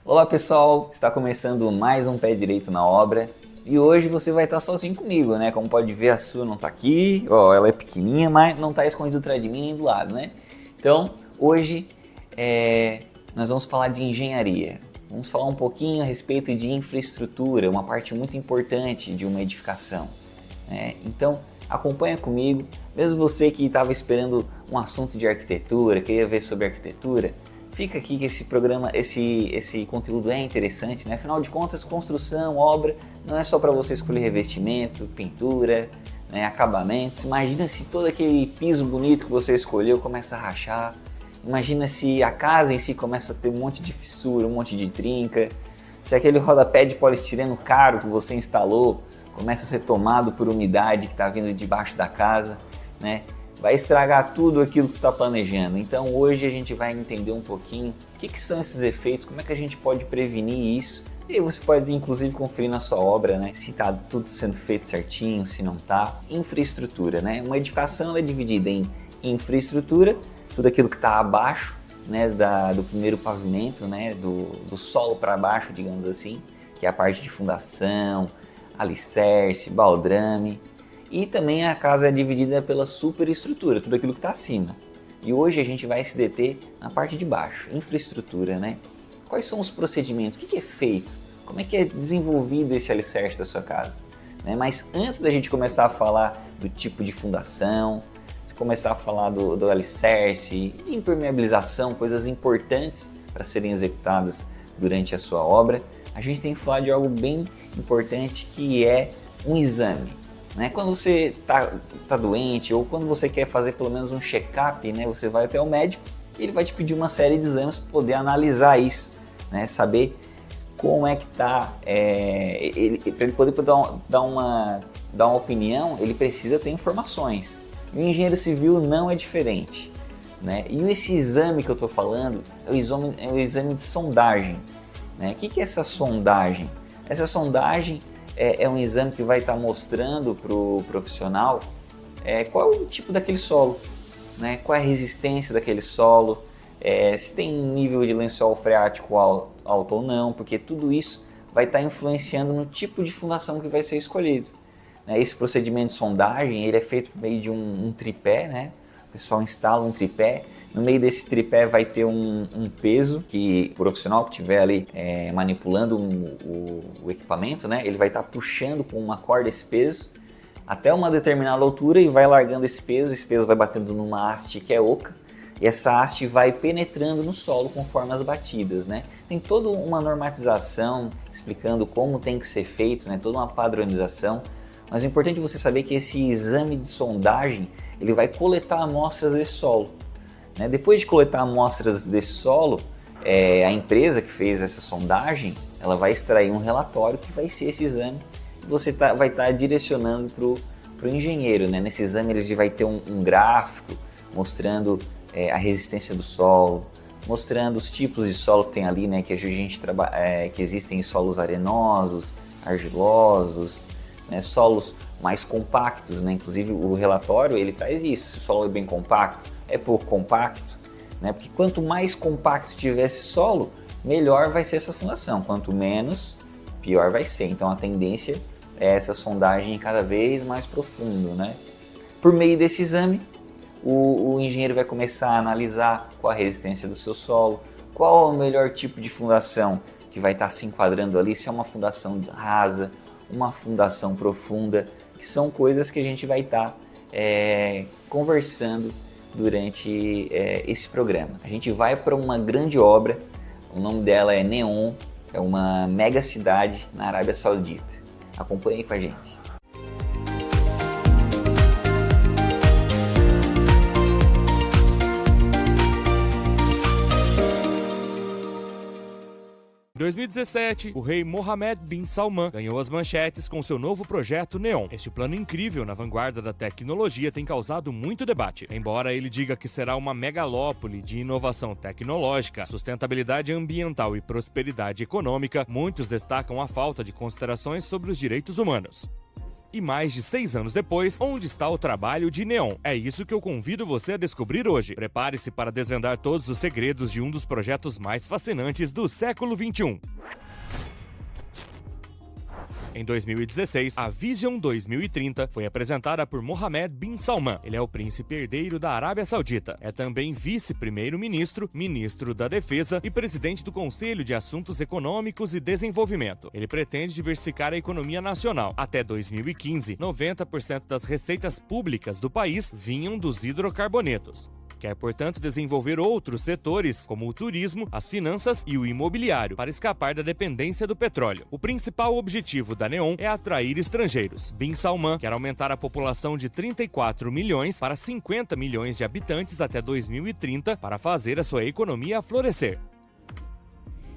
Olá pessoal, está começando mais um Pé Direito na Obra e hoje você vai estar sozinho comigo, né? Como pode ver, a Su não está aqui, ó, ela é pequenininha, mas não está escondida atrás de mim nem do lado, né? Então, hoje nós vamos falar de engenharia. Vamos falar um pouquinho a respeito de infraestrutura, uma parte muito importante de uma edificação, né? Então, acompanha comigo, mesmo você que estava esperando um assunto de arquitetura, queria ver sobre arquitetura, fica aqui que esse programa, esse conteúdo é interessante, né? Afinal de contas, construção, obra, não é só para você escolher revestimento, pintura, né, acabamento. Imagina se todo aquele piso bonito que você escolheu começa a rachar. Imagina se a casa em si começa a ter um monte de fissura, um monte de trinca. Se aquele rodapé de poliestireno caro que você instalou começa a ser tomado por umidade que está vindo debaixo da casa, né? Vai estragar tudo aquilo que você está planejando. Então hoje a gente vai entender um pouquinho o que são esses efeitos, como é que a gente pode prevenir isso. E você pode inclusive conferir na sua obra, né, se está tudo sendo feito certinho, se não está. Infraestrutura, né? Uma edificação é dividida em infraestrutura, tudo aquilo que está abaixo, né, do primeiro pavimento, né, do solo para baixo, digamos assim, que é a parte de fundação, alicerce, baldrame. E também a casa é dividida pela superestrutura, tudo aquilo que está acima. E hoje a gente vai se deter na parte de baixo, infraestrutura, né? Quais são os procedimentos? O que é feito? Como é que é desenvolvido esse alicerce da sua casa? Né? Mas antes da gente começar a falar do tipo de fundação, começar a falar do alicerce, de impermeabilização, coisas importantes para serem executadas durante a sua obra, a gente tem que falar de algo bem importante que é um exame. Né? Quando você tá doente ou quando você quer fazer pelo menos um check-up, né, você vai até o médico e ele vai te pedir uma série de exames para poder analisar isso, né, saber como é que está. Para ele poder dar uma opinião, ele precisa ter informações. E o engenheiro civil não é diferente. Né? E esse exame que eu estou falando é o exame de sondagem. Né? O que é essa sondagem? Essa sondagem é um exame que vai estar mostrando para o profissional qual é o tipo daquele solo, né? Qual é a resistência daquele solo, se tem nível de lençol freático alto ou não, porque tudo isso vai estar influenciando no tipo de fundação que vai ser escolhido. Né? Esse procedimento de sondagem ele é feito por meio de um tripé, né? O pessoal instala um tripé. No meio desse tripé vai ter um peso que o profissional que estiver ali manipulando o equipamento, né, ele vai estar puxando com uma corda esse peso até uma determinada altura e vai largando esse peso vai batendo numa haste que é oca e essa haste vai penetrando no solo conforme as batidas. Né? Tem toda uma normatização explicando como tem que ser feito, né, toda uma padronização, mas é importante você saber que esse exame de sondagem ele vai coletar amostras desse solo. Depois de coletar amostras desse solo, a empresa que fez essa sondagem, ela vai extrair um relatório que vai ser esse exame que você vai estar direcionando para o engenheiro. Né? Nesse exame ele vai ter um gráfico mostrando a resistência do solo, mostrando os tipos de solo que tem ali, né? Que a gente que existem solos arenosos, argilosos, né? Solos mais compactos, né? Inclusive o relatório ele traz isso, se o solo é bem compacto, é pouco compacto, né? Porque quanto mais compacto tiver esse solo, melhor vai ser essa fundação, quanto menos, pior vai ser. Então a tendência é essa sondagem cada vez mais profundo, né? Por meio desse exame, o engenheiro vai começar a analisar qual a resistência do seu solo, qual é o melhor tipo de fundação que vai estar se enquadrando ali, se é uma fundação rasa, uma fundação profunda, que são coisas que a gente vai estar conversando durante esse programa. A gente vai para uma grande obra, o nome dela é Neom, é uma mega cidade na Arábia Saudita. Acompanhe com a gente. Em 2017, o rei Mohammed bin Salman ganhou as manchetes com seu novo projeto Neom. Este plano incrível na vanguarda da tecnologia tem causado muito debate. Embora ele diga que será uma megalópole de inovação tecnológica, sustentabilidade ambiental e prosperidade econômica, muitos destacam a falta de considerações sobre os direitos humanos. E mais de 6 anos depois, onde está o trabalho de Neom? É isso que eu convido você a descobrir hoje. Prepare-se para desvendar todos os segredos de um dos projetos mais fascinantes do século XXI. Em 2016, a Vision 2030 foi apresentada por Mohammed bin Salman. Ele é o príncipe herdeiro da Arábia Saudita. É também vice-primeiro-ministro, ministro da Defesa e presidente do Conselho de Assuntos Econômicos e Desenvolvimento. Ele pretende diversificar a economia nacional. Até 2015, 90% das receitas públicas do país vinham dos hidrocarbonetos. Quer, portanto, desenvolver outros setores, como o turismo, as finanças e o imobiliário, para escapar da dependência do petróleo. O principal objetivo da Neom é atrair estrangeiros. Bin Salman quer aumentar a população de 34 milhões para 50 milhões de habitantes até 2030 para fazer a sua economia florescer.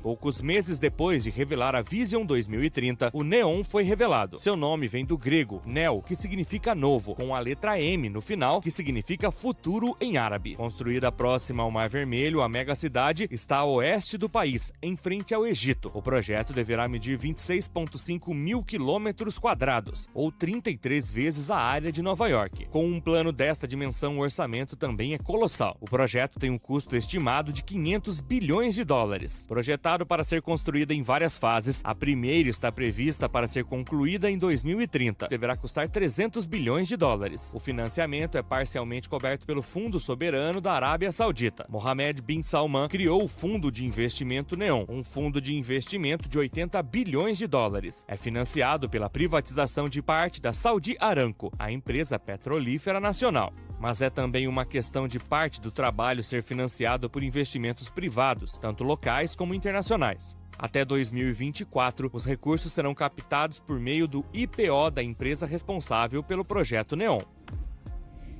Poucos meses depois de revelar a Vision 2030, o Neom foi revelado. Seu nome vem do grego Neo, que significa novo, com a letra M no final, que significa futuro em árabe. Construída próxima ao Mar Vermelho, a megacidade está a oeste do país, em frente ao Egito. O projeto deverá medir 26,5 mil quilômetros quadrados, ou 33 vezes a área de Nova York. Com um plano desta dimensão, o orçamento também é colossal. O projeto tem um custo estimado de 500 bilhões de dólares. Projetado para ser construída em várias fases, a primeira está prevista para ser concluída em 2030. Deverá custar 300 bilhões de dólares. O financiamento é parcialmente coberto pelo Fundo Soberano da Arábia Saudita. Mohammed bin Salman criou o Fundo de Investimento Neom, um fundo de investimento de 80 bilhões de dólares. É financiado pela privatização de parte da Saudi Aramco, a empresa petrolífera nacional. Mas é também uma questão de parte do trabalho ser financiado por investimentos privados, tanto locais como internacionais. Até 2024, os recursos serão captados por meio do IPO da empresa responsável pelo projeto Neom.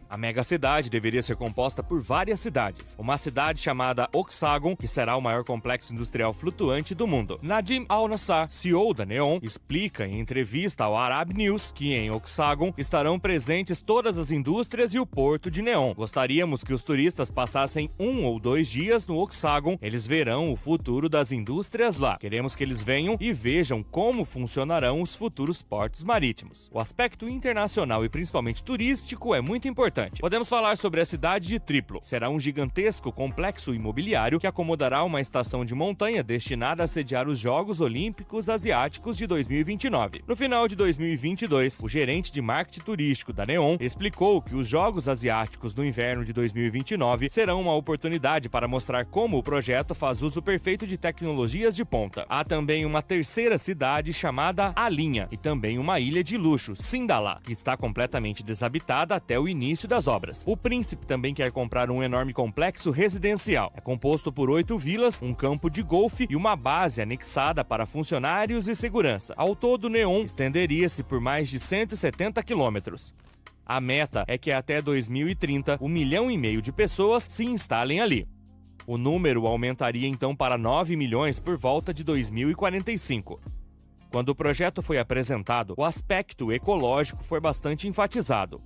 A megacidade deveria ser composta por várias cidades. Uma cidade chamada Oxagon, que será o maior complexo industrial flutuante do mundo. Nadim Al-Nassar, CEO da Neom, explica em entrevista ao Arab News que em Oxagon estarão presentes todas as indústrias e o porto de Neom. Gostaríamos que os turistas passassem 1 ou 2 dias no Oxagon, eles verão o futuro das indústrias lá. Queremos que eles venham e vejam como funcionarão os futuros portos marítimos. O aspecto internacional e principalmente turístico é muito importante. Podemos falar sobre a cidade de Triplo. Será um gigantesco complexo imobiliário que acomodará uma estação de montanha destinada a sediar os Jogos Olímpicos Asiáticos de 2029. No final de 2022, o gerente de marketing turístico da Neom explicou que os Jogos Asiáticos no inverno de 2029 serão uma oportunidade para mostrar como o projeto faz uso perfeito de tecnologias de ponta. Há também uma terceira cidade chamada Alinha e também uma ilha de luxo, Sindala, que está completamente desabitada até o início das obras. O príncipe também quer comprar um enorme complexo residencial. É composto por 8 vilas, um campo de golfe e uma base anexada para funcionários e segurança. Ao todo, Neom estenderia-se por mais de 170 quilômetros. A meta é que até 2030, 1,5 milhão de pessoas se instalem ali. O número aumentaria então para 9 milhões por volta de 2045. Quando o projeto foi apresentado, o aspecto ecológico foi bastante enfatizado.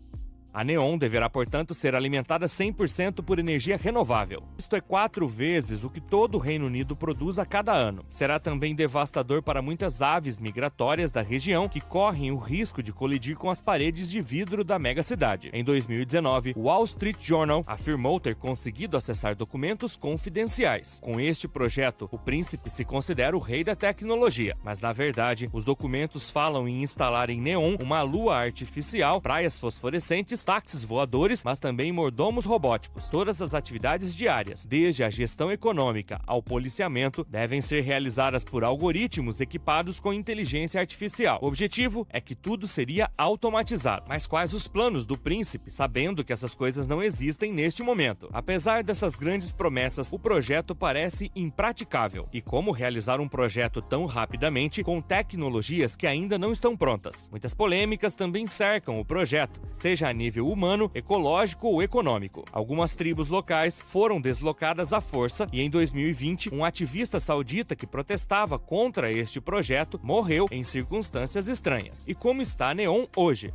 A Neom deverá, portanto, ser alimentada 100% por energia renovável. Isto é 4 vezes o que todo o Reino Unido produz a cada ano. Será também devastador para muitas aves migratórias da região que correm o risco de colidir com as paredes de vidro da megacidade. Em 2019, o Wall Street Journal afirmou ter conseguido acessar documentos confidenciais. Com este projeto, o príncipe se considera o rei da tecnologia, mas na verdade, os documentos falam em instalar em Neom uma lua artificial, praias fosforescentes, táxis voadores, mas também mordomos robóticos. Todas as atividades diárias, desde a gestão econômica ao policiamento, devem ser realizadas por algoritmos equipados com inteligência artificial. O objetivo é que tudo seria automatizado. Mas quais os planos do príncipe, sabendo que essas coisas não existem neste momento? Apesar dessas grandes promessas, o projeto parece impraticável. E como realizar um projeto tão rapidamente com tecnologias que ainda não estão prontas? Muitas polêmicas também cercam o projeto, seja a nível nível humano, ecológico ou econômico. Algumas tribos locais foram deslocadas à força e em 2020, um ativista saudita que protestava contra este projeto morreu em circunstâncias estranhas. E como está Neom hoje?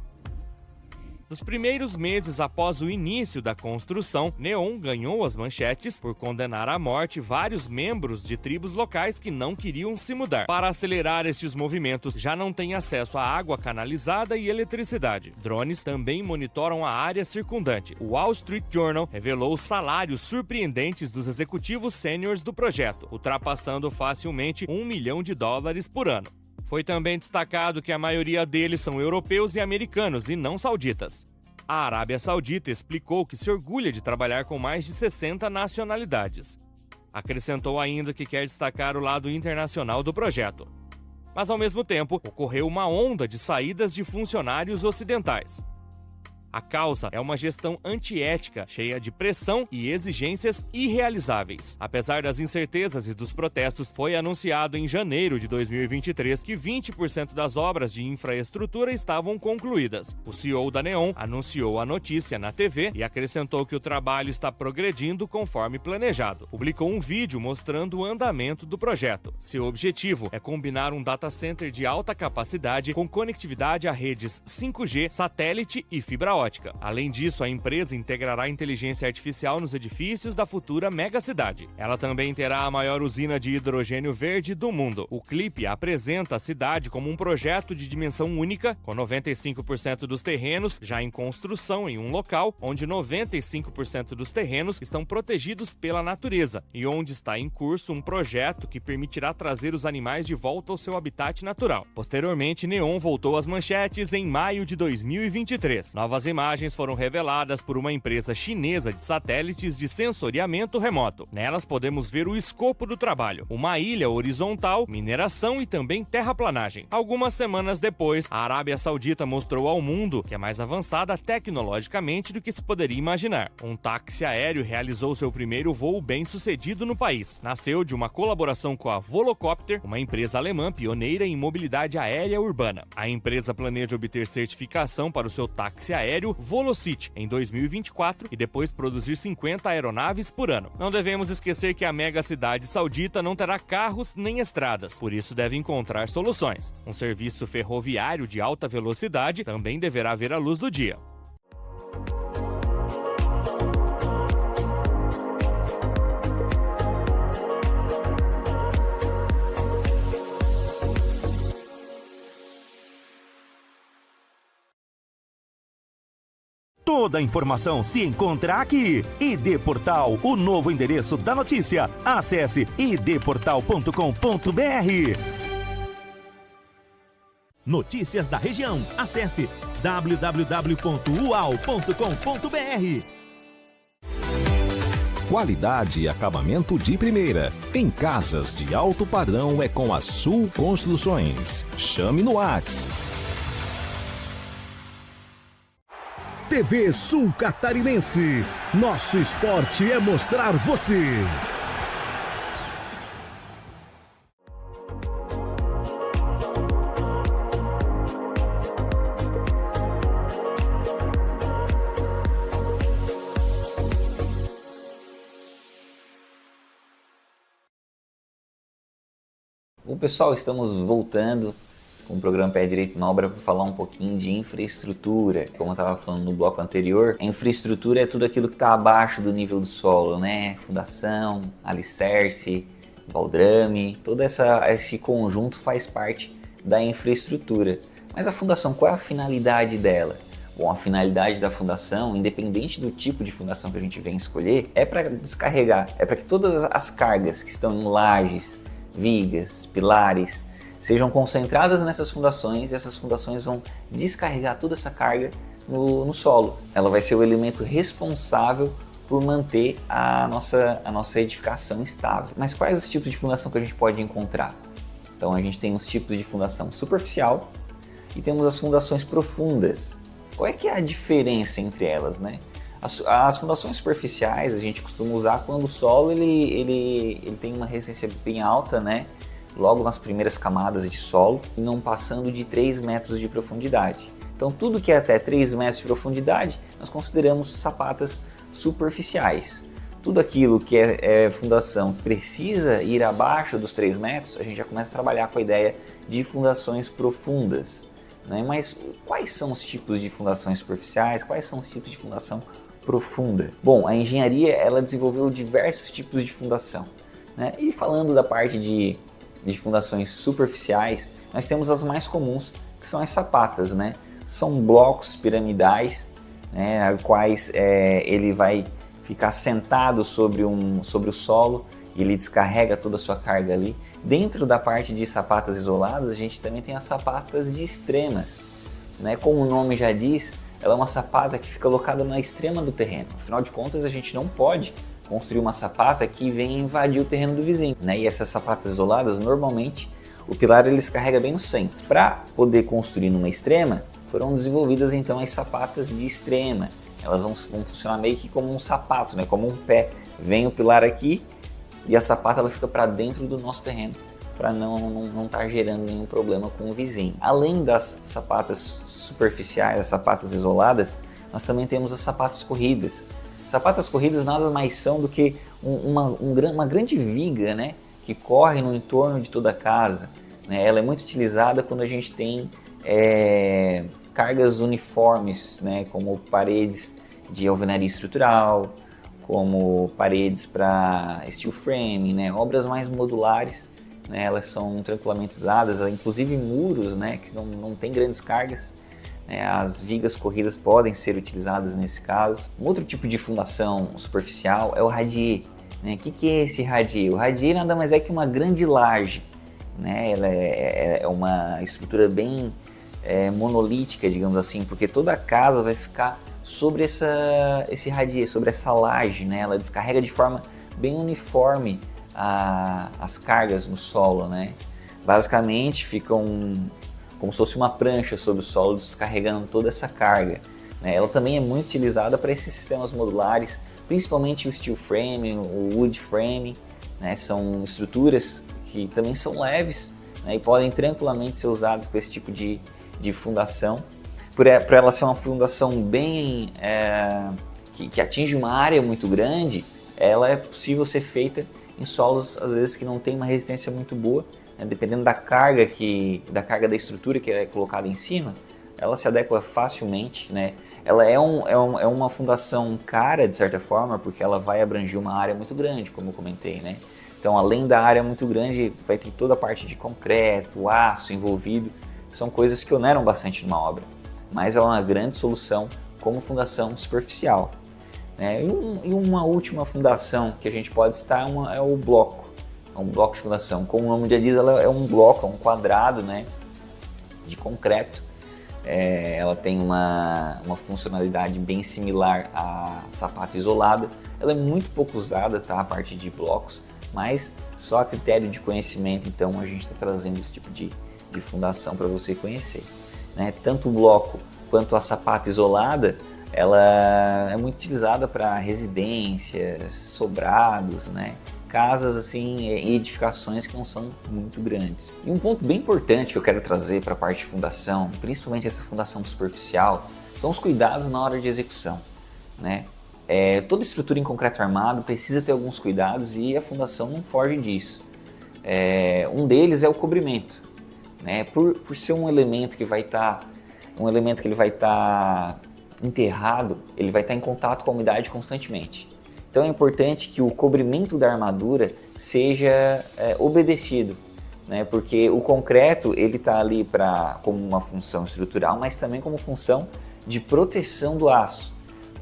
Nos primeiros meses após o início da construção, Neom ganhou as manchetes por condenar à morte vários membros de tribos locais que não queriam se mudar. Para acelerar estes movimentos, já não tem acesso a água canalizada e eletricidade. Drones também monitoram a área circundante. O Wall Street Journal revelou salários surpreendentes dos executivos sêniores do projeto, ultrapassando facilmente $1 milhão por ano. Foi também destacado que a maioria deles são europeus e americanos e não sauditas. A Arábia Saudita explicou que se orgulha de trabalhar com mais de 60 nacionalidades. Acrescentou ainda que quer destacar o lado internacional do projeto. Mas, ao mesmo tempo, ocorreu uma onda de saídas de funcionários ocidentais. A causa é uma gestão antiética, cheia de pressão e exigências irrealizáveis. Apesar das incertezas e dos protestos, foi anunciado em janeiro de 2023 que 20% das obras de infraestrutura estavam concluídas. O CEO da Neom anunciou a notícia na TV e acrescentou que o trabalho está progredindo conforme planejado. Publicou um vídeo mostrando o andamento do projeto. Seu objetivo é combinar um data center de alta capacidade com conectividade a redes 5G, satélite e fibra ótica. Além disso, a empresa integrará inteligência artificial nos edifícios da futura megacidade. Ela também terá a maior usina de hidrogênio verde do mundo. O clipe apresenta a cidade como um projeto de dimensão única, com 95% dos terrenos já em construção em um local, onde 95% dos terrenos estão protegidos pela natureza e onde está em curso um projeto que permitirá trazer os animais de volta ao seu habitat natural. Posteriormente, Neom voltou às manchetes em maio de 2023. Novas imagens foram reveladas por uma empresa chinesa de satélites de sensoriamento remoto. Nelas podemos ver o escopo do trabalho: uma ilha horizontal, mineração e também terraplanagem. Algumas semanas depois, a Arábia Saudita mostrou ao mundo que é mais avançada tecnologicamente do que se poderia imaginar. Um táxi aéreo realizou seu primeiro voo bem-sucedido no país. Nasceu de uma colaboração com a Volocopter, uma empresa alemã pioneira em mobilidade aérea urbana. A empresa planeja obter certificação para o seu táxi aéreo Volocity em 2024 e depois produzir 50 aeronaves por ano. Não devemos esquecer que a mega cidade saudita não terá carros nem estradas, por isso deve encontrar soluções. Um serviço ferroviário de alta velocidade também deverá ver a luz do dia. Toda a informação se encontra aqui. ID Portal, o novo endereço da notícia. Acesse idportal.com.br. Notícias da região. Acesse www.ual.com.br. Qualidade e acabamento de primeira. Em casas de alto padrão é com a Sul Construções. Chame no WhatsApp. TV Sul Catarinense. Nosso esporte é mostrar você. Bom, pessoal, estamos voltando com o programa Pé Direito na Obra para falar um pouquinho de infraestrutura. Como eu estava falando no bloco anterior, a infraestrutura é tudo aquilo que está abaixo do nível do solo, né? Fundação, alicerce, baldrame, todo esse conjunto faz parte da infraestrutura. Mas a fundação, qual é a finalidade dela? Bom, a finalidade da fundação, independente do tipo de fundação que a gente vem escolher, é para descarregar, é para que todas as cargas que estão em lajes, vigas, pilares, sejam concentradas nessas fundações e essas fundações vão descarregar toda essa carga no solo. Ela vai ser o elemento responsável por manter a nossa edificação estável. Mas quais os tipos de fundação que a gente pode encontrar? Então a gente tem os tipos de fundação superficial e temos as fundações profundas. Qual é que é a diferença entre elas, né? As fundações superficiais a gente costuma usar quando o solo ele tem uma resistência bem alta, né? Logo nas primeiras camadas de solo, e não passando de 3 metros de profundidade. Então tudo que é até 3 metros de profundidade, nós consideramos sapatas superficiais. Tudo aquilo que é fundação precisa ir abaixo dos 3 metros, a gente já começa a trabalhar com a ideia de fundações profundas. Né? Mas quais são os tipos de fundações superficiais? Quais são os tipos de fundação profunda? Bom, a engenharia ela desenvolveu diversos tipos de fundação. Né? E falando da parte de fundações superficiais, nós temos as mais comuns, que são as sapatas. Né? São blocos piramidais, né, quais ele vai ficar sentado sobre o solo e ele descarrega toda a sua carga ali. Dentro da parte de sapatas isoladas, a gente também tem as sapatas de extremas. Né? Como o nome já diz, ela é uma sapata que fica alocada na extrema do terreno. Afinal de contas, a gente não pode construir uma sapata que venha invadir o terreno do vizinho. Né? E essas sapatas isoladas, normalmente, o pilar ele se carrega bem no centro. Para poder construir numa extrema, foram desenvolvidas então as sapatas de extrema. Elas vão funcionar meio que como um sapato, né? Como um pé. Vem o pilar aqui e a sapata ela fica para dentro do nosso terreno, para não estar gerando nenhum problema com o vizinho. Além das sapatas superficiais, as sapatas isoladas, nós também temos as sapatas corridas. Sapatas corridas nada mais são do que uma grande viga, né? Que corre no entorno de toda a casa. Né? Ela é muito utilizada quando a gente tem cargas uniformes, né? Como paredes de alvenaria estrutural, como paredes para steel frame, né? Obras mais modulares, né? Elas são tranquilamente usadas, inclusive muros, né? Que não tem grandes cargas. Né? As vigas corridas podem ser utilizadas nesse caso. Um outro tipo de fundação superficial é o radier. Né? O que é esse radier? O radier nada mais é que uma grande laje. Né? Ela é uma estrutura bem monolítica, digamos assim, porque toda a casa vai ficar sobre esse radier, sobre essa laje. Né? Ela descarrega de forma bem uniforme as cargas no solo. Né? Basicamente fica como se fosse uma prancha sobre o solo descarregando toda essa carga. Né? Ela também é muito utilizada para esses sistemas modulares, principalmente o steel frame, o wood frame. Né? São estruturas que também são leves, né? E podem tranquilamente ser usadas com esse tipo de fundação. Por ela ser uma fundação bem que atinge uma área muito grande, ela é possível ser feita em solos às vezes que não tem uma resistência muito boa, né? Dependendo da carga da estrutura que é colocada em cima, ela se adequa facilmente. Né? Ela é uma fundação cara de certa forma, porque ela vai abranger uma área muito grande, como eu comentei. Né? Então, além da área muito grande, vai ter toda a parte de concreto, aço envolvido. São coisas que oneram bastante numa obra, mas é uma grande solução como fundação superficial. Né? E uma última fundação que a gente pode citar é o bloco. É um bloco de fundação. Como o nome já diz, ela é um bloco, é um quadrado, né, de concreto. Ela tem uma funcionalidade bem similar à sapata isolada. Ela é muito pouco usada, tá, a parte de blocos, mas só a critério de conhecimento, então a gente está trazendo esse tipo de fundação para você conhecer. Né? Tanto o bloco quanto a sapata isolada, ela é muito utilizada para residências, sobrados, né? Casas assim, e edificações que não são muito grandes. E um ponto bem importante que eu quero trazer para a parte de fundação, principalmente essa fundação superficial, são os cuidados na hora de execução. Né? Toda estrutura em concreto armado precisa ter alguns cuidados e a fundação não foge disso. Um deles é o cobrimento. Né? Por ser um elemento que vai estar enterrado, ele vai estar em contato com a umidade constantemente. Então é importante que o cobrimento da armadura seja obedecido, né? Porque o concreto ele está ali como uma função estrutural, mas também como função de proteção do aço.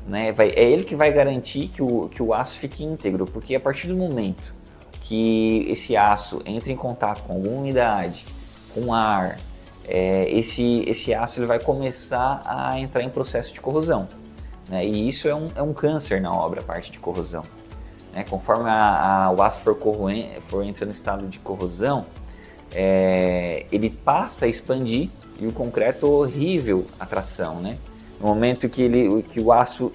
Né? É ele que vai garantir que o aço fique íntegro, porque a partir do momento que esse aço entra em contato com alguma umidade, com ar, esse aço ele vai começar a entrar em processo de corrosão. Né? E isso é um câncer na obra, a parte de corrosão. Né? Conforme o aço for entrando em estado de corrosão, ele passa a expandir e o concreto é horrível a tração. Né? No momento que o aço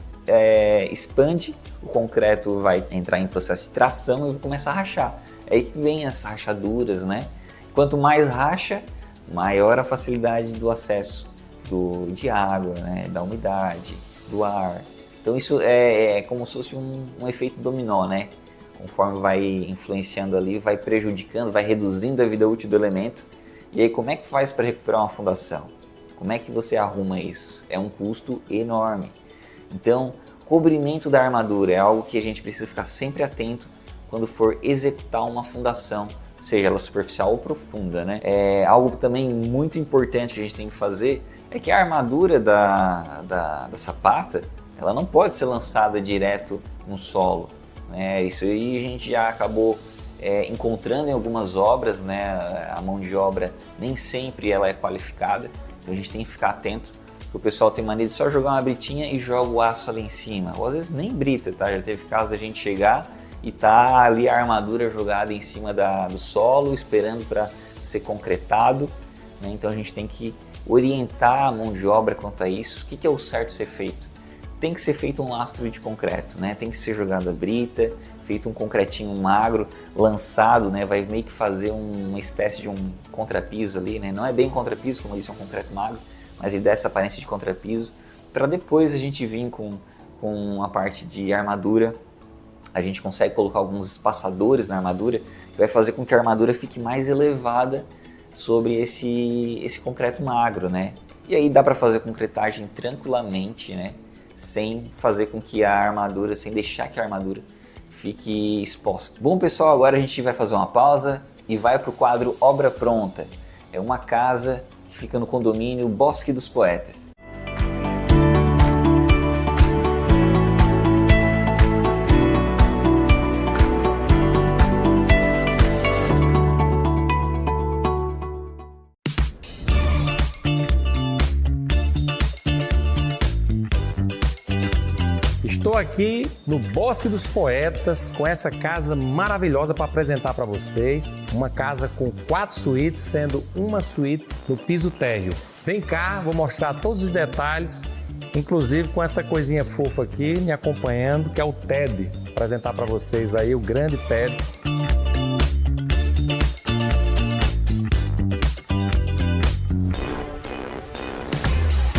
expande, o concreto vai entrar em processo de tração e vai começar a rachar. É aí que vem as rachaduras. Né? Quanto mais racha, maior a facilidade do acesso de água, né, da umidade, do ar. Então isso é como se fosse um efeito dominó, né? Conforme vai influenciando ali, vai prejudicando, vai reduzindo a vida útil do elemento. E aí como é que faz para recuperar uma fundação? Como é que você arruma isso? É um custo enorme. Então, cobrimento da armadura é algo que a gente precisa ficar sempre atento quando for executar uma fundação, seja ela superficial ou profunda, né? Algo também muito importante que a gente tem que fazer é que a armadura da sapata, ela não pode ser lançada direto no solo, né? Isso aí a gente já acabou encontrando em algumas obras, né? A mão de obra nem sempre ela é qualificada, então a gente tem que ficar atento. O pessoal tem mania de só jogar uma britinha e joga o aço ali em cima, ou às vezes nem brita, tá? Já teve caso da gente chegar e tá ali a armadura jogada em cima do solo, esperando para ser concretado, né? Então a gente tem que orientar a mão de obra quanto a isso. O que é o certo ser feito? Tem que ser feito um lastro de concreto, né? Tem que ser jogada brita, feito um concretinho magro, lançado, né? Vai meio que fazer uma espécie de um contrapiso ali, né? Não é bem contrapiso, como eu disse, é um concreto magro, mas ele dá essa aparência de contrapiso, para depois a gente vir com a parte de armadura. A gente consegue colocar alguns espaçadores na armadura, que vai fazer com que a armadura fique mais elevada sobre esse concreto magro, né? E aí dá para fazer concretagem tranquilamente, né? Sem fazer com que a armadura, sem deixar que a armadura fique exposta. Bom, pessoal, agora a gente vai fazer uma pausa e vai para o quadro Obra Pronta. É uma casa que fica no condomínio Bosque dos Poetas. Estou aqui no Bosque dos Poetas com essa casa maravilhosa para apresentar para vocês. Uma casa com 4 suítes, sendo uma suíte no piso térreo. Vem cá, vou mostrar todos os detalhes, inclusive com essa coisinha fofa aqui me acompanhando, que é o Ted. Vou apresentar para vocês aí o grande Ted.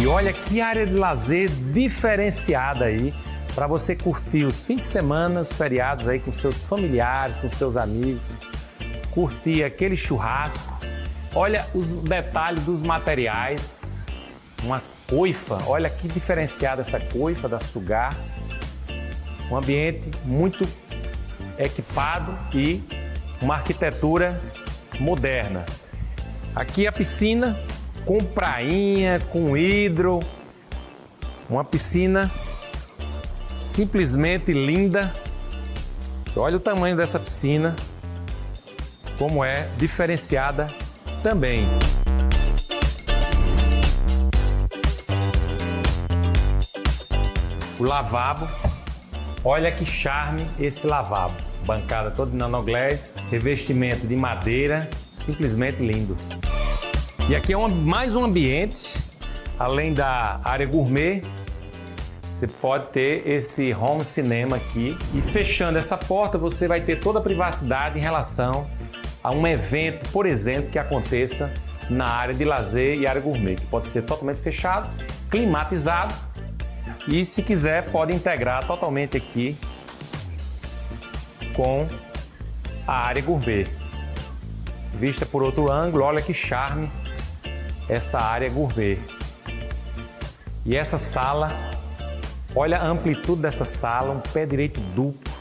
E olha que área de lazer diferenciada aí, para você curtir os fins de semana, os feriados aí com seus familiares, com seus amigos, curtir aquele churrasco. Olha os detalhes dos materiais, uma coifa, olha que diferenciada essa coifa da Sugar. Um ambiente muito equipado e uma arquitetura moderna. Aqui a piscina com prainha, com hidro, uma piscina simplesmente linda. Olha o tamanho dessa piscina, como é diferenciada também. O lavabo, olha que charme esse lavabo. Bancada toda de nanoglass, revestimento de madeira, simplesmente lindo. E aqui é mais um ambiente, além da área gourmet, você pode ter esse home cinema aqui. E fechando essa porta, você vai ter toda a privacidade em relação a um evento, por exemplo, que aconteça na área de lazer e área gourmet, que pode ser totalmente fechado, climatizado e, se quiser, pode integrar totalmente aqui com a área gourmet. Vista por outro ângulo, olha que charme essa área gourmet. E essa sala, olha a amplitude dessa sala, um pé direito duplo,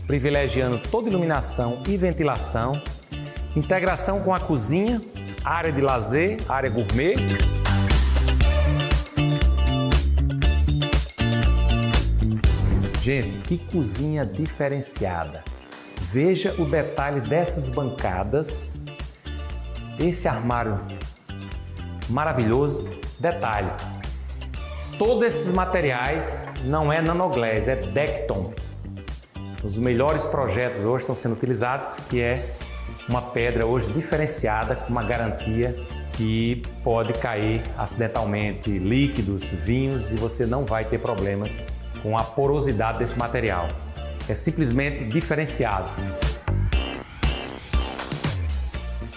privilegiando toda iluminação e ventilação, integração com a cozinha, área de lazer, área gourmet. Gente, que cozinha diferenciada! Veja o detalhe dessas bancadas, esse armário maravilhoso. Detalhe, todos esses materiais não é nanoglass, é Decton. Os melhores projetos hoje estão sendo utilizados, que é uma pedra hoje diferenciada, com uma garantia que pode cair acidentalmente líquidos, vinhos, e você não vai ter problemas com a porosidade desse material. É simplesmente diferenciado.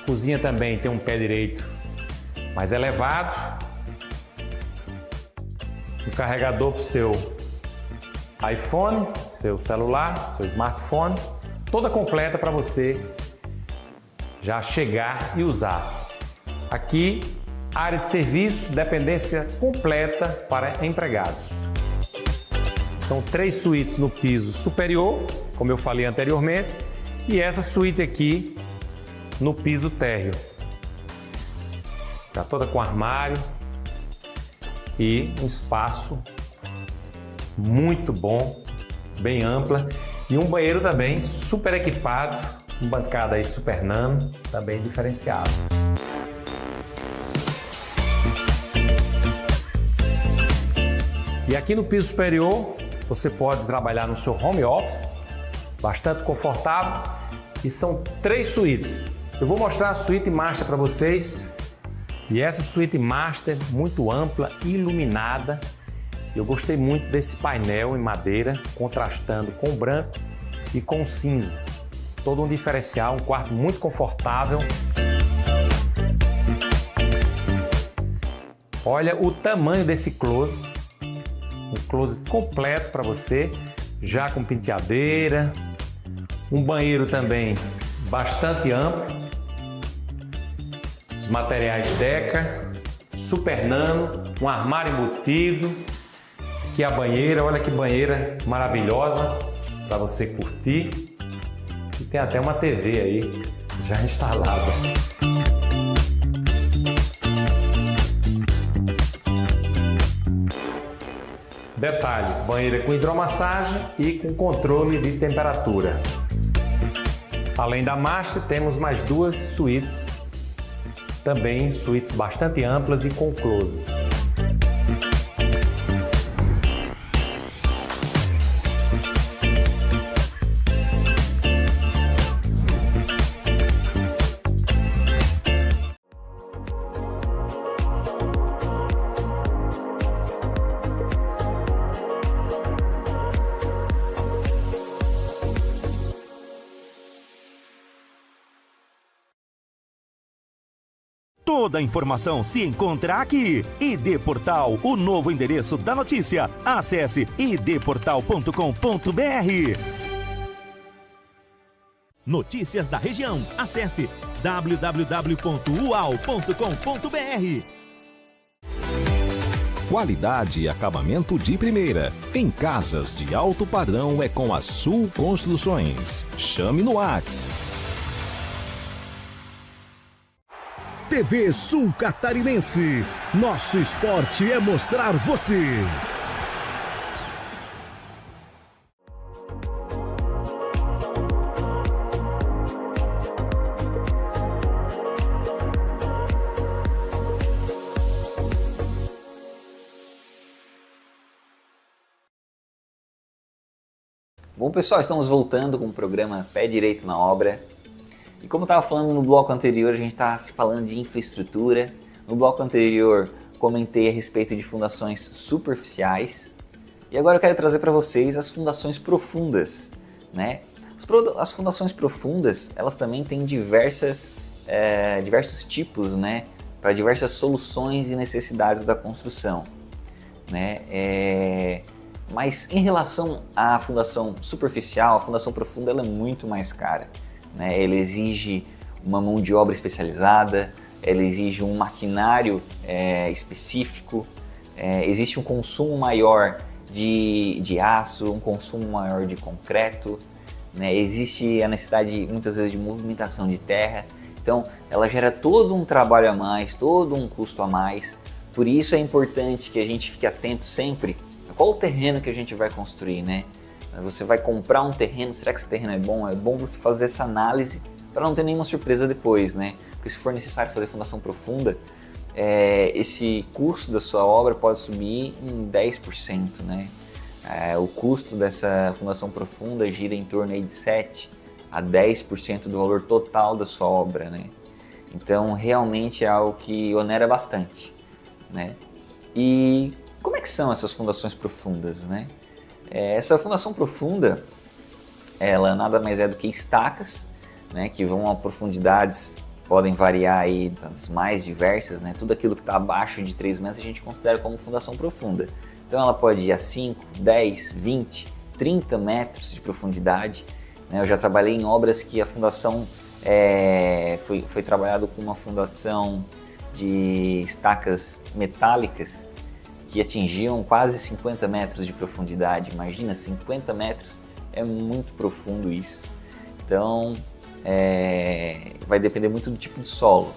Cozinha também tem um pé direito mais elevado, um carregador para o seu iPhone, seu celular, seu smartphone, toda completa para você já chegar e usar. Aqui, área de serviço, dependência completa para empregados. São 3 suítes no piso superior, como eu falei anteriormente, e essa suíte aqui no piso térreo. Já toda com armário e um espaço muito bom, bem ampla, e um banheiro também super equipado, com bancada aí super nano, também diferenciado. E aqui no piso superior você pode trabalhar no seu home office, bastante confortável, e são 3 suítes. Eu vou mostrar a suíte master para vocês, e essa suíte master muito ampla, iluminada. Eu gostei muito desse painel em madeira, contrastando com o branco e com o cinza. Todo um diferencial, um quarto muito confortável. Olha o tamanho desse closet, um closet completo para você, já com penteadeira, um banheiro também bastante amplo, os materiais Deca, super nano, um armário embutido, aqui a banheira, olha que banheira maravilhosa para você curtir, e tem até uma TV aí já instalada. Detalhe, banheira com hidromassagem e com controle de temperatura. Além da master, temos mais 2 suítes, também suítes bastante amplas e com closet. Toda a informação se encontra aqui. ID Portal, o novo endereço da notícia. Acesse idportal.com.br. Notícias da região. Acesse www.ual.com.br. Qualidade e acabamento de primeira. Em casas de alto padrão é com a Sul Construções. Chame no WhatsApp. TV Sul Catarinense. Nosso esporte é mostrar você. Bom, pessoal, estamos voltando com o programa Pé Direito na Obra. E como eu estava falando no bloco anterior, a gente estava falando de infraestrutura. No bloco anterior, comentei a respeito de fundações superficiais. E agora eu quero trazer para vocês as fundações profundas, né? As fundações profundas, elas também têm diversos tipos, né? Para diversas soluções e necessidades da construção, né? Mas em relação à fundação superficial, a fundação profunda ela é muito mais cara. Ela exige uma mão de obra especializada, ela exige um maquinário específico, existe um consumo maior de aço, um consumo maior de concreto, né? Existe a necessidade muitas vezes de movimentação de terra, então ela gera todo um trabalho a mais, todo um custo a mais. Por isso é importante que a gente fique atento sempre a qual o terreno que a gente vai construir, né? Você vai comprar um terreno, será que esse terreno é bom? É bom você fazer essa análise para não ter nenhuma surpresa depois, né? Porque se for necessário fazer fundação profunda, esse custo da sua obra pode subir em 10%, né? O custo dessa fundação profunda gira em torno aí de 7 a 10% do valor total da sua obra, né? Então realmente é algo que onera bastante, né? E como é que são essas fundações profundas, né? Essa fundação profunda, ela nada mais é do que estacas, né, que vão a profundidades que podem variar aí das mais diversas, né? Tudo aquilo que está abaixo de 3 metros a gente considera como fundação profunda. Então ela pode ir a 5, 10, 20, 30 metros de profundidade. Eu já trabalhei em obras que a fundação foi trabalhado com uma fundação de estacas metálicas que atingiam quase 50 metros de profundidade. Imagina, 50 metros é muito profundo isso. Então vai depender muito do tipo de solo.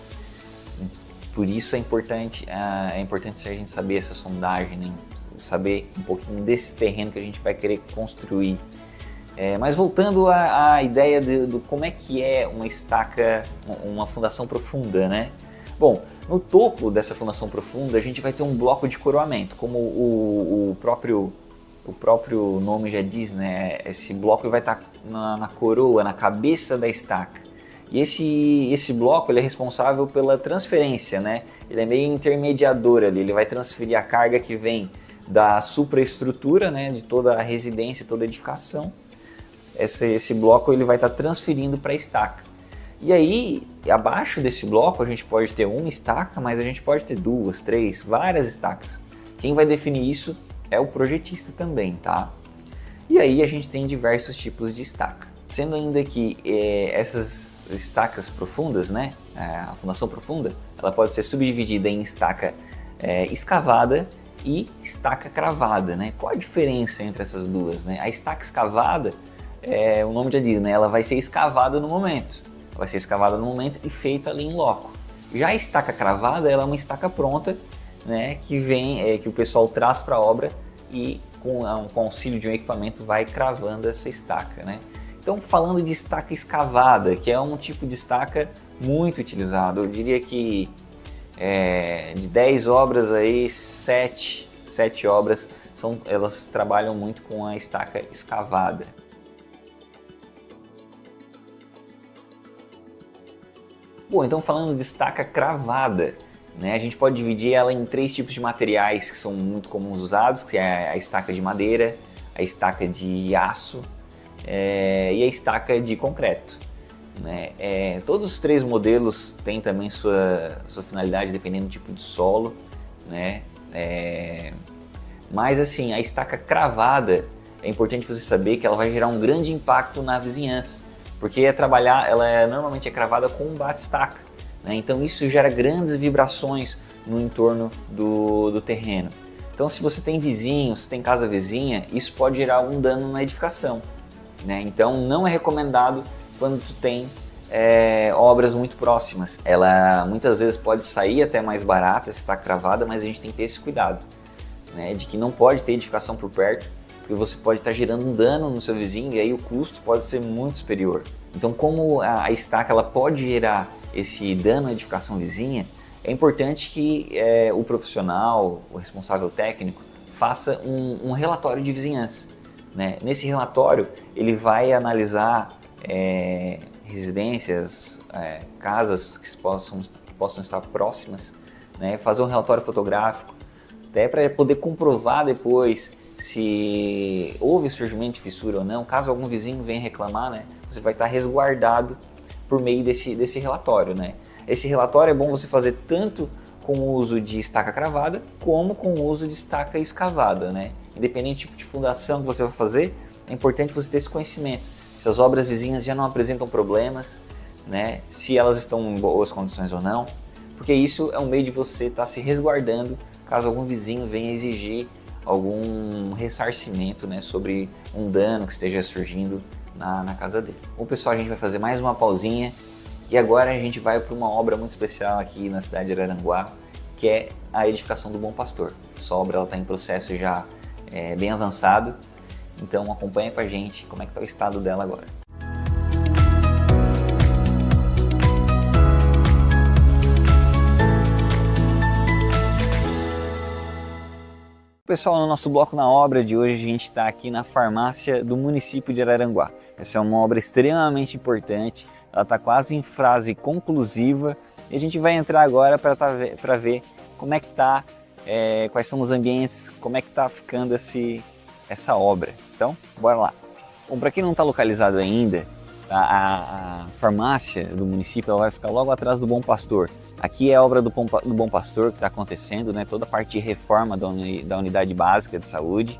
Por isso é importante a gente saber essa sondagem, né? Saber um pouquinho desse terreno que a gente vai querer construir. Mas voltando à ideia do como é que é uma estaca, uma fundação profunda, né? Bom, no topo dessa fundação profunda a gente vai ter um bloco de coroamento, como o próprio nome já diz, né? Esse bloco vai estar na coroa, na cabeça da estaca. E esse bloco ele é responsável pela transferência, né? Ele é meio intermediador ali, ele vai transferir a carga que vem da supraestrutura, né? De toda a residência, toda a edificação. Esse bloco ele vai estar transferindo para a estaca. E aí, abaixo desse bloco a gente pode ter uma estaca, mas a gente pode ter 2, 3, várias estacas. Quem vai definir isso é o projetista também, tá? E aí a gente tem diversos tipos de estaca. Sendo ainda que essas estacas profundas, né? A fundação profunda, ela pode ser subdividida em estaca escavada e estaca cravada, né? Qual a diferença entre essas duas, né? A estaca escavada, o nome já diz, né? Ela vai ser escavada no momento. Ela vai ser escavada no momento e feita ali em loco. Já a estaca cravada, ela é uma estaca pronta, né? Que o pessoal traz para a obra e com o auxílio de um equipamento vai cravando essa estaca, né? Então, falando de estaca escavada, que é um tipo de estaca muito utilizado, eu diria que de 10 obras aí, 7 obras elas trabalham muito com a estaca escavada. Bom, então falando de estaca cravada, né, a gente pode dividir ela em 3 tipos de materiais que são muito comuns usados, que é a estaca de madeira, a estaca de aço e a estaca de concreto, né? Todos os 3 modelos têm também sua finalidade dependendo do tipo de solo, né? Mas assim, a estaca cravada é importante você saber que ela vai gerar um grande impacto na vizinhança, porque ela normalmente é cravada com um bate-estaca, né? Então isso gera grandes vibrações no entorno do terreno. Então se você tem vizinhos, se tem casa vizinha, isso pode gerar algum dano na edificação, né? Então não é recomendado quando tu tem obras muito próximas. Ela muitas vezes pode sair até mais barata se está cravada, mas a gente tem que ter esse cuidado, né? De que não pode ter edificação por perto, porque você pode estar gerando um dano no seu vizinho e aí o custo pode ser muito superior. Então, como a estaca ela pode gerar esse dano à edificação vizinha, é importante que o profissional, o responsável técnico, faça um relatório de vizinhança, né? Nesse relatório, ele vai analisar residências, casas que possam estar próximas, né? Fazer um relatório fotográfico, até para poder comprovar depois se houve surgimento de fissura ou não. Caso algum vizinho venha reclamar, né, você vai estar resguardado por meio desse relatório, né? Esse relatório é bom você fazer tanto com o uso de estaca cravada como com o uso de estaca escavada, né? Independente do tipo de fundação que você vai fazer, é importante você ter esse conhecimento. Se as obras vizinhas já não apresentam problemas, né? Se elas estão em boas condições ou não, porque isso é um meio de você estar se resguardando caso algum vizinho venha exigir algum ressarcimento, né, sobre um dano que esteja surgindo na casa dele. Bom, pessoal, a gente vai fazer mais uma pausinha e agora a gente vai para uma obra muito especial aqui na cidade de Araranguá, que é a edificação do Bom Pastor. Essa obra está em processo já bem avançado, então acompanha com a gente como é que está o estado dela agora. Pessoal, no nosso bloco na obra de hoje a gente está aqui na farmácia do município de Araranguá. Essa é uma obra extremamente importante, ela está quase em fase conclusiva e a gente vai entrar agora para ver como é que está, quais são os ambientes, como é que está ficando essa obra. Então, bora lá. Bom, para quem não está localizado ainda, A farmácia do município ela vai ficar logo atrás do Bom Pastor. Aqui é a obra do Bom Pastor que está acontecendo, né? Toda a parte de reforma da unidade básica de saúde.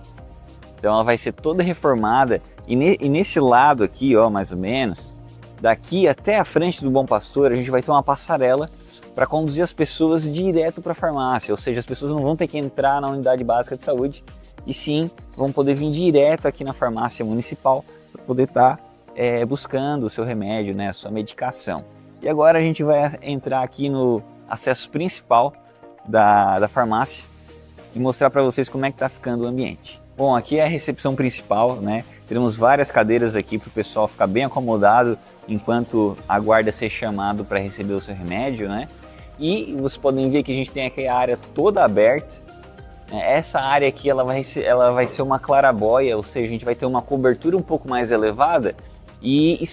Então ela vai ser toda reformada e nesse lado aqui, ó, mais ou menos, daqui até a frente do Bom Pastor, a gente vai ter uma passarela para conduzir as pessoas direto para a farmácia, ou seja, as pessoas não vão ter que entrar na unidade básica de saúde, e sim vão poder vir direto aqui na farmácia municipal para poder estar buscando o seu remédio, né, a sua medicação. E agora a gente vai entrar aqui no acesso principal da farmácia e mostrar para vocês como é que está ficando o ambiente. Bom, aqui é a recepção principal, né? Teremos várias cadeiras aqui para o pessoal ficar bem acomodado enquanto aguarda ser chamado para receber o seu remédio, né? E vocês podem ver que a gente tem aqui a área toda aberta. Essa área aqui ela vai ser uma claraboia, ou seja, a gente vai ter uma cobertura um pouco mais elevada e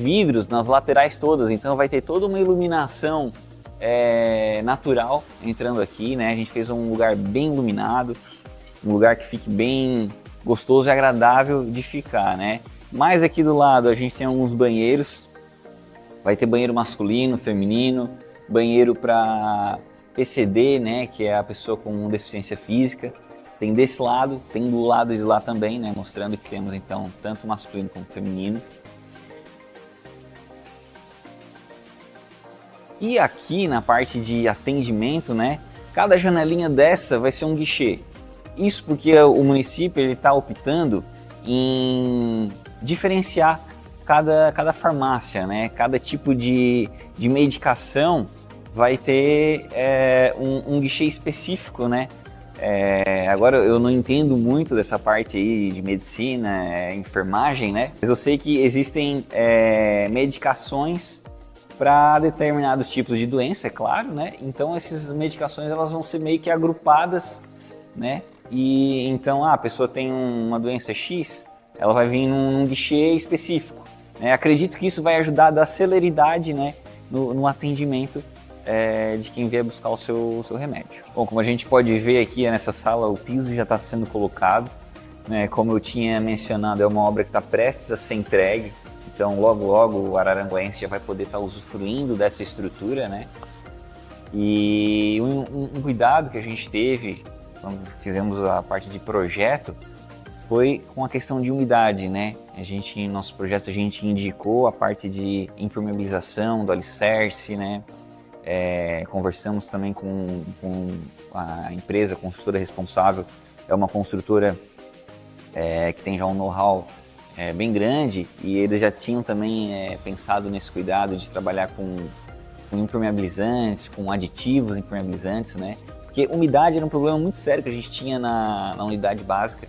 vidros nas laterais todas, então vai ter toda uma iluminação natural entrando aqui, né? A gente fez um lugar bem iluminado, um lugar que fique bem gostoso e agradável de ficar, né? Mais aqui do lado a gente tem alguns banheiros, vai ter banheiro masculino, feminino, banheiro para PCD, né? Que é a pessoa com deficiência física. Tem desse lado, tem do lado de lá também, né? Mostrando que temos então tanto masculino como feminino. E aqui na parte de atendimento, né? Cada janelinha dessa vai ser um guichê. Isso porque o município está optando em diferenciar cada farmácia, né? Cada tipo de medicação vai ter um guichê específico, né? Agora eu não entendo muito dessa parte aí de medicina, enfermagem, né? Mas eu sei que existem medicações para determinados tipos de doença, é claro, né? Então essas medicações elas vão ser meio que agrupadas, né? E então a pessoa tem uma doença X, ela vai vir num guichê específico, né? Acredito que isso vai ajudar a dar celeridade, né, no atendimento de quem vier buscar o seu remédio. Bom, como a gente pode ver aqui nessa sala, o piso já está sendo colocado, né? Como eu tinha mencionado, é uma obra que está prestes a ser entregue, então logo o araranguaense já vai poder estar usufruindo dessa estrutura, né? E um cuidado que a gente teve quando fizemos a parte de projeto foi com a questão de umidade, né? Em nossos projetos a gente indicou a parte de impermeabilização do alicerce, né? Conversamos também com a empresa, a construtora responsável, é uma construtora que tem já um know-how bem grande e eles já tinham também pensado nesse cuidado de trabalhar com impermeabilizantes, com aditivos impermeabilizantes, né? Porque umidade era um problema muito sério que a gente tinha na unidade básica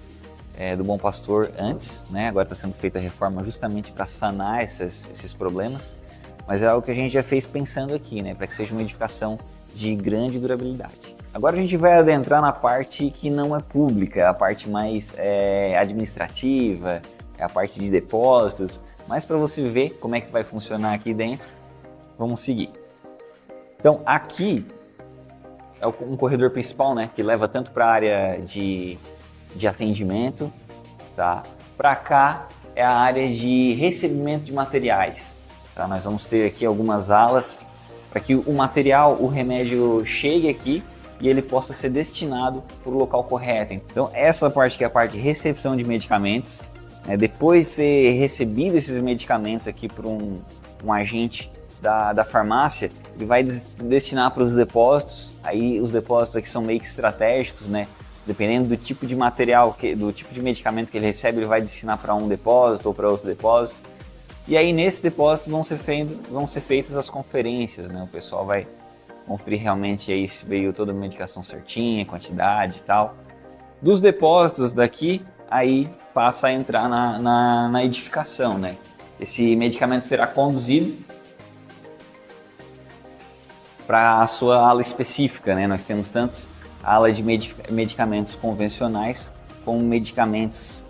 do Bom Pastor antes, né? Agora está sendo feita a reforma justamente para sanar esses problemas, mas é algo que a gente já fez pensando aqui, né? Para que seja uma edificação de grande durabilidade. Agora a gente vai adentrar na parte que não é pública, a parte mais administrativa, a parte de depósitos, mas para você ver como é que vai funcionar aqui dentro, vamos seguir. Então aqui é um corredor principal, né, que leva tanto para a área de atendimento, tá? Para cá é a área de recebimento de materiais, tá? Nós vamos ter aqui algumas alas para que o material, o remédio chegue aqui e ele possa ser destinado para o local correto. Então essa parte que é a parte de recepção de medicamentos, né? Depois de ser recebido esses medicamentos aqui por um agente da farmácia, ele vai destinar para os depósitos. Aí os depósitos aqui são meio que estratégicos, né? Dependendo do tipo de material, do tipo de medicamento que ele recebe, ele vai destinar para um depósito ou para outro depósito. E aí nesse depósito vão ser feitas as conferências, né? O pessoal vai conferir realmente aí se veio toda a medicação certinha, quantidade e tal. Dos depósitos daqui, aí passa a entrar na edificação, né? Esse medicamento será conduzido para a sua ala específica, né? Nós temos tanto a ala de medicamentos convencionais como medicamentos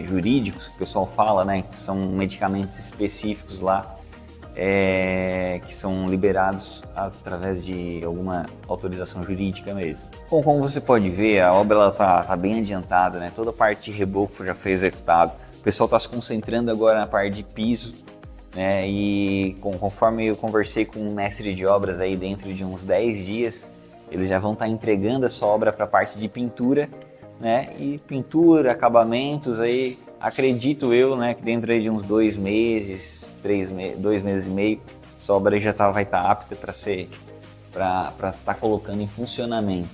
jurídicos, que o pessoal fala, né? Que são medicamentos específicos lá que são liberados através de alguma autorização jurídica mesmo. Bom, como você pode ver, a obra está bem adiantada, né? Toda a parte de reboco já foi executada, pessoal está se concentrando agora na parte de piso, né? E conforme eu conversei com um mestre de obras aí, dentro de uns 10 dias, eles já vão estar entregando essa obra para a parte de pintura, né? E pintura, acabamentos aí, acredito eu, né, que dentro aí de uns 2 meses, 2 meses e meio, essa obra já vai estar apta para estar colocando em funcionamento,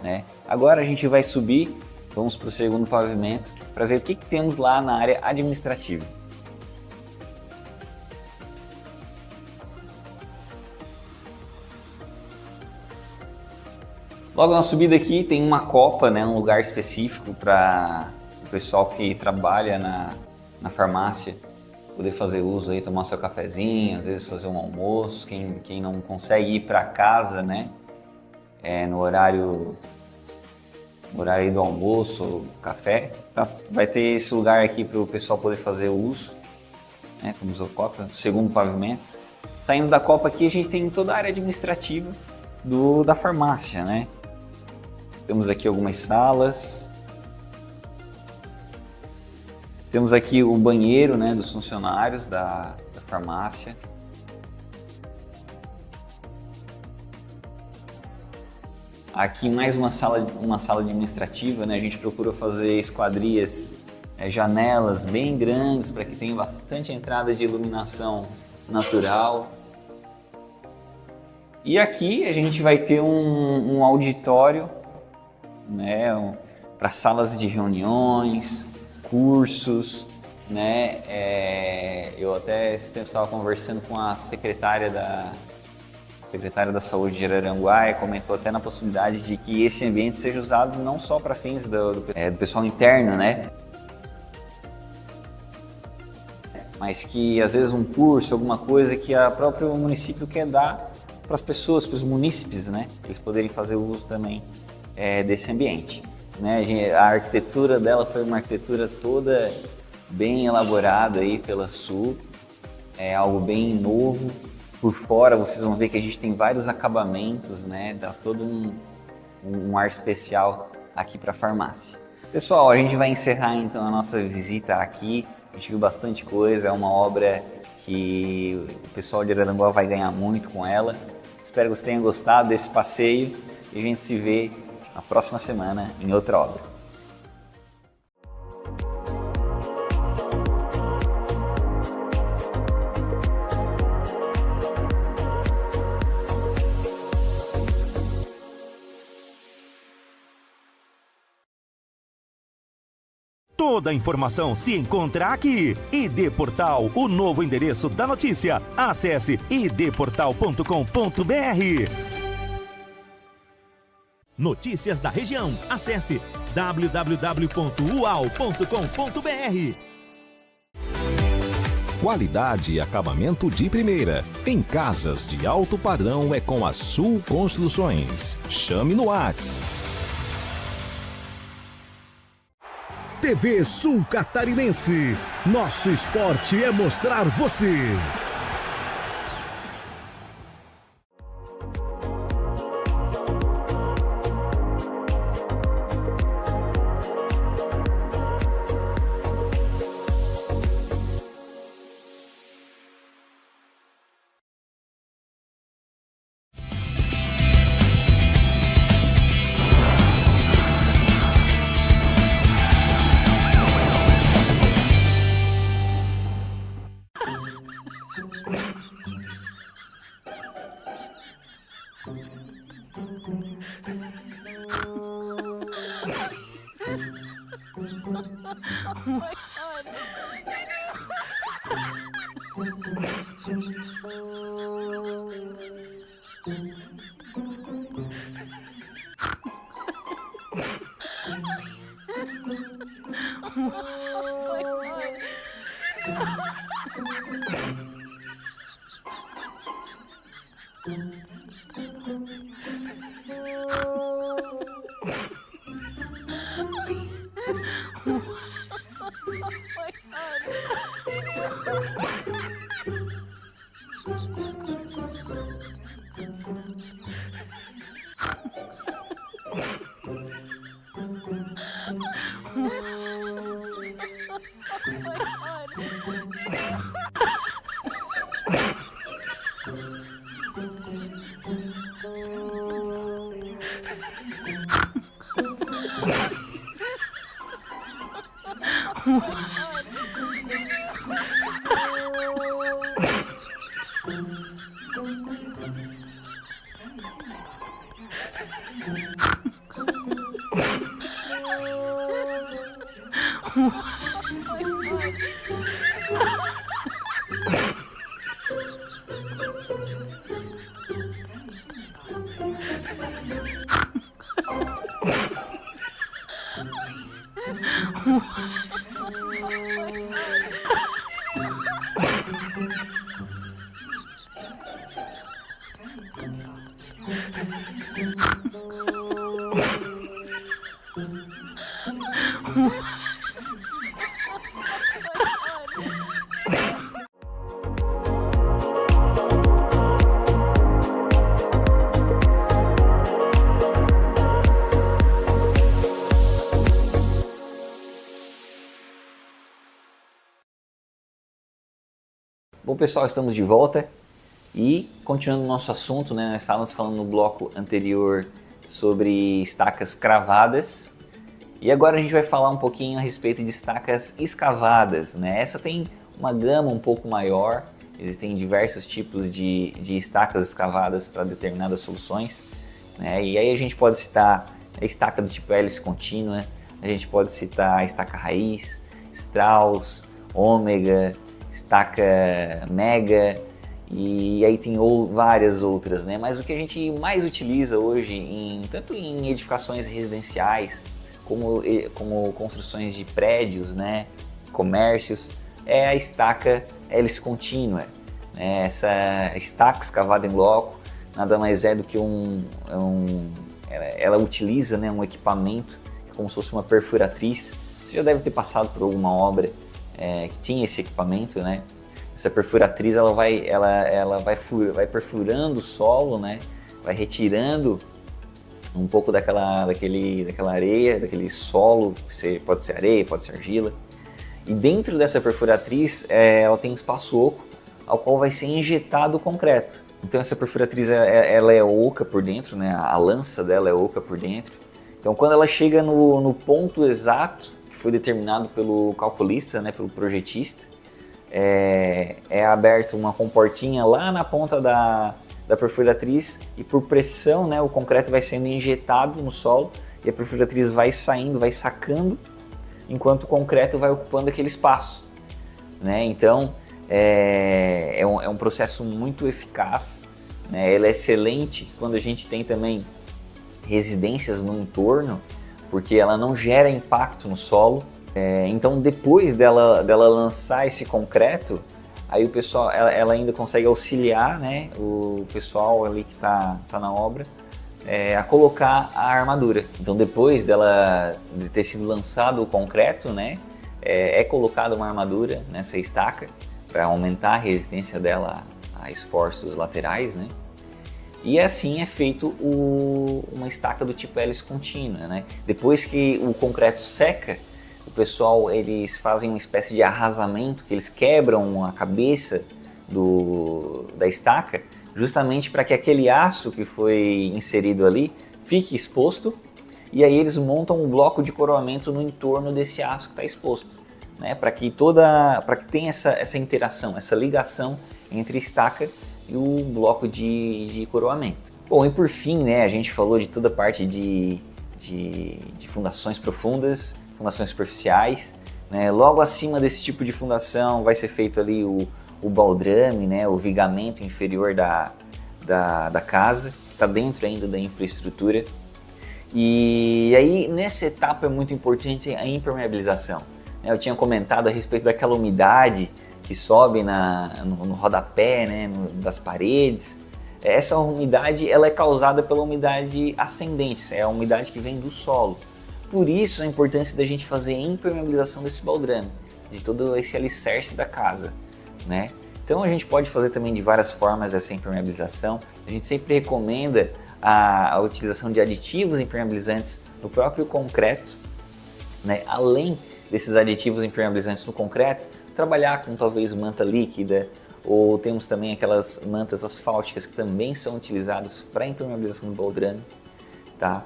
né? Agora a gente vai subir, vamos para o segundo pavimento, para ver o que temos lá na área administrativa. Logo na subida aqui tem uma copa, né, um lugar específico para o pessoal que trabalha na farmácia poder fazer uso aí, tomar seu cafezinho, às vezes fazer um almoço, quem não consegue ir para casa, né, no horário do almoço, café, tá? Vai ter esse lugar aqui para o pessoal poder fazer uso, né, como usou a copa, segundo pavimento. Saindo da copa aqui a gente tem toda a área administrativa da farmácia, né? Temos aqui algumas salas. Temos aqui o banheiro, né, dos funcionários da farmácia. Aqui mais uma sala administrativa, né? A gente procura fazer esquadrias, janelas bem grandes para que tenha bastante entrada de iluminação natural. E aqui a gente vai ter um auditório, né, para salas de reuniões, cursos, né? Eu até esse tempo estava conversando com a secretária da Saúde de Araranguá e comentou até na possibilidade de que esse ambiente seja usado não só para fins do pessoal interno, né? Mas que às vezes um curso, alguma coisa que a próprio município quer dar para as pessoas, para os munícipes, né? Eles poderem fazer uso também desse ambiente, né? A arquitetura dela foi uma arquitetura toda bem elaborada aí pela Sul, é algo bem novo. Por fora vocês vão ver que a gente tem vários acabamentos, né? Dá todo um ar especial aqui para a farmácia. Pessoal, a gente vai encerrar então a nossa visita aqui. A gente viu bastante coisa, é uma obra que o pessoal de Araranguá vai ganhar muito com ela. Espero que vocês tenham gostado desse passeio e a gente se vê na próxima semana em outra obra. Toda a informação se encontra aqui. ID Portal, o novo endereço da notícia. Acesse idportal.com.br. Notícias da região. Acesse www.ual.com.br. Qualidade e acabamento de primeira. Em casas de alto padrão é com a Sul Construções. Chame no Whats. TV Sul Catarinense. Nosso esporte é mostrar você. Oh my God. Bom pessoal, estamos de volta e continuando o nosso assunto, né, nós estávamos falando no bloco anterior sobre estacas cravadas e agora a gente vai falar um pouquinho a respeito de estacas escavadas, né? Essa tem uma gama um pouco maior, existem diversos tipos de estacas escavadas para determinadas soluções, né? E aí a gente pode citar a estaca do tipo hélice contínua, a gente pode citar a estaca raiz, Strauss, ômega, estaca mega e aí tem várias outras, né? Mas o que a gente mais utiliza hoje, tanto em edificações residenciais como construções de prédios, né? Comércios, é a estaca hélice contínua, né? Essa estaca escavada em loco nada mais é do que ela utiliza, né, um equipamento como se fosse uma perfuratriz. Você já deve ter passado por alguma obra que tinha esse equipamento, né? Essa perfuratriz ela vai perfurando o solo, né? Vai retirando um pouco daquela areia, daquele solo, pode ser areia, pode ser argila. E dentro dessa perfuratriz ela tem um espaço oco ao qual vai ser injetado o concreto. Então essa perfuratriz ela é oca por dentro, né? A lança dela é oca por dentro. Então quando ela chega no ponto exato que foi determinado pelo calculista, né, pelo projetista, é aberta uma comportinha lá na ponta da perfuratriz e por pressão, né, o concreto vai sendo injetado no solo e a perfuratriz vai saindo, vai sacando, enquanto o concreto vai ocupando aquele espaço, né? Então é um processo muito eficaz, né? Ele é excelente quando a gente tem também residências no entorno, porque ela não gera impacto no solo. Então depois dela lançar esse concreto, aí o pessoal, ela ainda consegue auxiliar, né, o pessoal ali que está na obra a colocar a armadura. Então depois de ter sido lançado o concreto, né, é colocada uma armadura nessa estaca para aumentar a resistência dela a esforços laterais, né? E assim é feito uma estaca do tipo hélice contínua, né? Depois que o concreto seca, o pessoal, eles fazem uma espécie de arrasamento, que eles quebram a cabeça da estaca, justamente para que aquele aço que foi inserido ali fique exposto, e aí eles montam um bloco de coroamento no entorno desse aço que está exposto, né? Para que tenha essa interação, essa ligação entre a estaca e o bloco de coroamento. Bom, e por fim, né, a gente falou de toda a parte de fundações profundas, fundações superficiais, né? Logo acima desse tipo de fundação vai ser feito ali o baldrame, né? O vigamento inferior da casa, que está dentro ainda da infraestrutura. E aí nessa etapa é muito importante a impermeabilização, né? Eu tinha comentado a respeito daquela umidade que sobe no rodapé, né? Das paredes. Essa umidade ela é causada pela umidade ascendente, é a umidade que vem do solo. Por isso a importância da gente fazer a impermeabilização desse baldrame, de todo esse alicerce da casa, né? Então a gente pode fazer também de várias formas essa impermeabilização. A gente sempre recomenda a utilização de aditivos impermeabilizantes no próprio concreto, né? Além desses aditivos impermeabilizantes no concreto, trabalhar com talvez manta líquida ou temos também aquelas mantas asfálticas que também são utilizadas para impermeabilização do baldrame, tá?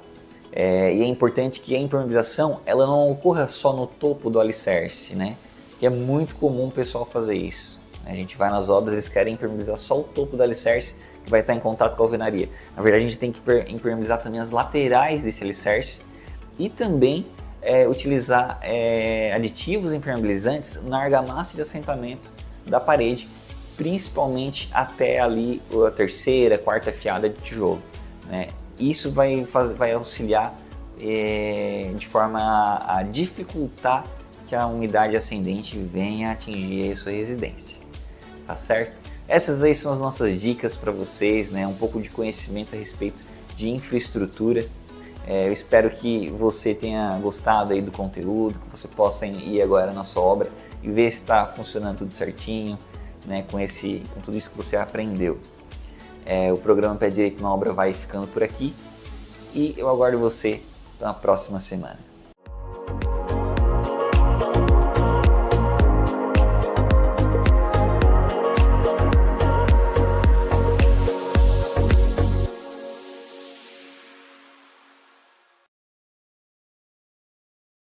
E é importante que a impermeabilização ela não ocorra só no topo do alicerce, né? Que é muito comum o pessoal fazer isso. A gente vai nas obras, eles querem impermeabilizar só o topo do alicerce, que vai estar em contato com a alvenaria. Na verdade, a gente tem que impermeabilizar também as laterais desse alicerce e também utilizar aditivos impermeabilizantes na argamassa de assentamento da parede, principalmente até ali a terceira, quarta fiada de tijolo, né? Isso vai auxiliar de forma a dificultar que a umidade ascendente venha atingir a sua residência, tá certo? Essas aí são as nossas dicas para vocês, né? Um pouco de conhecimento a respeito de infraestrutura. Eu espero que você tenha gostado aí do conteúdo, que você possa ir agora na sua obra e ver se está funcionando tudo certinho, né? Com tudo isso que você aprendeu. O programa Pé Direito na Obra vai ficando por aqui e eu aguardo você na próxima semana.